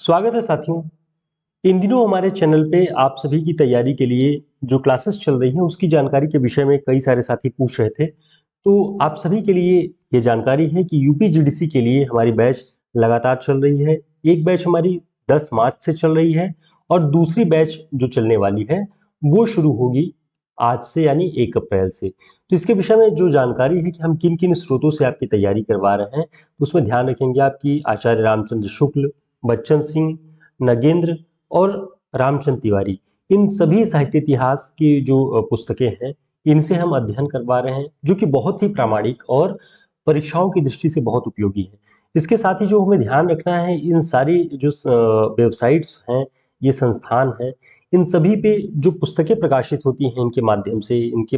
स्वागत है साथियों। इन दिनों हमारे चैनल पे आप सभी की तैयारी के लिए जो क्लासेस चल रही हैं उसकी जानकारी के विषय में कई सारे साथी पूछ रहे थे। तो आप सभी के लिए ये जानकारी है कि यूपीजीडीसी के लिए हमारी बैच लगातार चल रही है। एक बैच हमारी 10 मार्च से चल रही है और दूसरी बैच जो चलने वाली है वो शुरू होगी आज से यानी 1 अप्रैल से। तो इसके विषय में जो जानकारी है कि हम किन किन स्रोतों से आपकी तैयारी करवा रहे हैं, तो उसमें ध्यान रखेंगे आपकी आचार्य रामचंद्र शुक्ल, बच्चन सिंह, नगेंद्र और रामचंद्र तिवारी, इन सभी साहित्य इतिहास की जो पुस्तकें हैं इनसे हम अध्ययन करवा रहे हैं, जो कि बहुत ही प्रामाणिक और परीक्षाओं की दृष्टि से बहुत उपयोगी है। इसके साथ ही जो हमें ध्यान रखना है, इन सारी जो वेबसाइट्स हैं, ये संस्थान हैं, इन सभी पे जो पुस्तकें प्रकाशित होती हैं इनके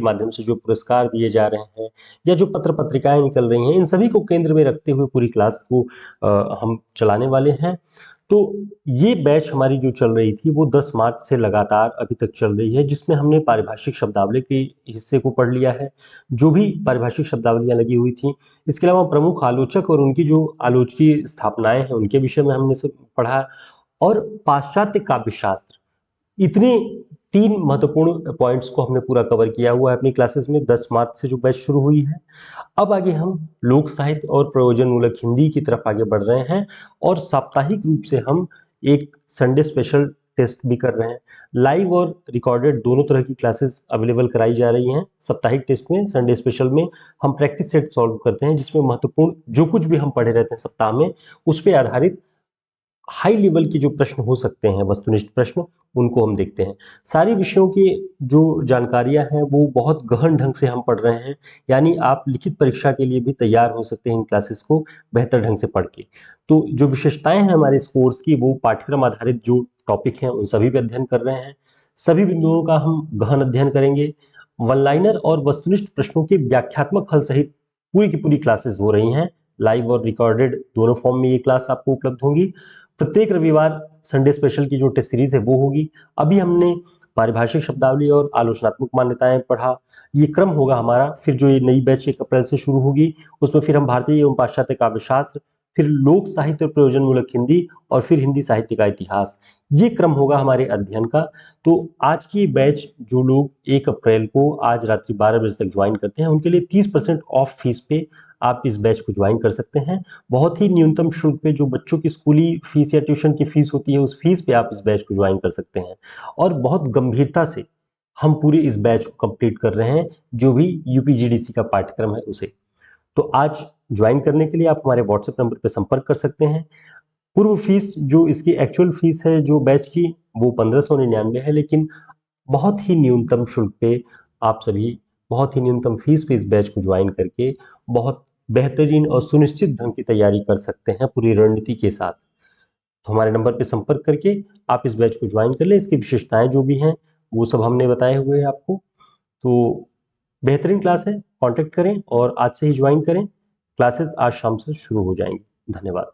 माध्यम से जो पुरस्कार दिए जा रहे हैं या जो पत्र पत्रिकाएं निकल रही हैं, इन सभी को केंद्र में रखते हुए पूरी क्लास को हम चलाने वाले हैं। तो ये बैच हमारी जो चल रही थी वो 10 मार्च से लगातार अभी तक चल रही है, जिसमें हमने पारिभाषिक शब्दावली के हिस्से को पढ़ लिया है, जो भी पारिभाषिक शब्दावलियां लगी हुई थी। इसके अलावा प्रमुख आलोचक और उनकी जो आलोचकीय स्थापनाएं हैं उनके विषय में हमने सब पढ़ा और पाश्चात्य काव्यशास्त्र, इतने 3 महत्वपूर्ण पॉइंट्स को हमने पूरा कवर किया हुआ है अपनी क्लासेस में। 10 मार्च से जो बैच शुरू हुई है, अब आगे हम लोक साहित्य और प्रयोजनमूलक हिंदी की तरफ आगे बढ़ रहे हैं और साप्ताहिक रूप से हम एक संडे स्पेशल टेस्ट भी कर रहे हैं। लाइव और रिकॉर्डेड दोनों तरह की क्लासेस अवेलेबल कराई जा रही हैं। साप्ताहिक टेस्ट में, संडे स्पेशल में हम प्रैक्टिस सेट सॉल्व करते हैं, जिसमें महत्वपूर्ण जो कुछ भी हम पढ़े रहते हैं सप्ताह में, उस पर आधारित हाई लेवल के जो प्रश्न हो सकते हैं, वस्तुनिष्ठ प्रश्न, उनको हम देखते हैं। सारी विषयों की जो जानकारियां हैं वो बहुत गहन ढंग से हम पढ़ रहे हैं, यानी आप लिखित परीक्षा के लिए भी तैयार हो सकते हैं इन क्लासेस को बेहतर ढंग से पढ़ के। तो जो विशेषताएं हैं हमारे इस कोर्स की, वो पाठ्यक्रम आधारित जो टॉपिक हैं उन सभी पे अध्ययन कर रहे हैं। सभी बिंदुओं का हम गहन अध्ययन करेंगे। वन लाइनर और वस्तुनिष्ठ प्रश्नों के व्याख्यात्मक हल सहित पूरी की पूरी क्लासेस हो रही हैं। लाइव और रिकॉर्डेड दोनों फॉर्म में ये क्लास आपको उपलब्ध होंगी। प्रत्येक रविवार संडे स्पेशल की जो टेस्ट सीरीज है वो होगी। अभी हमने पारिभाषिक शब्दावली और आलोचनात्मक मान्यताएं पढ़ा, ये क्रम होगा हमारा। फिर जो ये नई बैच 1 अप्रैल से शुरू होगी, उसमें फिर हम भारतीय एवं पाश्चात्य काव्यशास्त्र, फिर लोक साहित्य और प्रयोजनमूलक हिंदी और फिर हिंदी साहित्य का इतिहास, ये क्रम होगा हमारे अध्ययन का। तो आज की बैच जो लोग 1 अप्रैल को आज रात्रि 12 बजे तक ज्वाइन करते हैं, उनके लिए 30% ऑफ फीस पे आप इस बैच को ज्वाइन कर सकते हैं। बहुत ही न्यूनतम शुल्क पे, जो बच्चों की स्कूली फीस या ट्यूशन की फीस होती है, उस फीस पे आप इस बैच को ज्वाइन कर सकते हैं। और बहुत गंभीरता से हम पूरी इस बैच को कंप्लीट कर रहे हैं, जो भी यूपीजीडीसी का पाठ्यक्रम है उसे। तो आज ज्वाइन करने के लिए आप हमारे व्हाट्सएप नंबर पर संपर्क कर सकते हैं। पूर्व फीस, जो इसकी एक्चुअल फीस है जो बैच की, वो 1599 है, लेकिन बहुत ही न्यूनतम शुल्क पे आप सभी, बहुत ही न्यूनतम फीस पे इस बैच को ज्वाइन करके बहुत बेहतरीन और सुनिश्चित ढंग की तैयारी कर सकते हैं पूरी रणनीति के साथ। तो हमारे नंबर पे संपर्क करके आप इस बैच को ज्वाइन कर लें। इसकी विशेषताएं जो भी हैं वो सब हमने बताए हुए हैं आपको। तो बेहतरीन क्लास है, कांटेक्ट करें और आज से ही ज्वाइन करें। क्लासेस आज शाम से शुरू हो जाएंगी। धन्यवाद।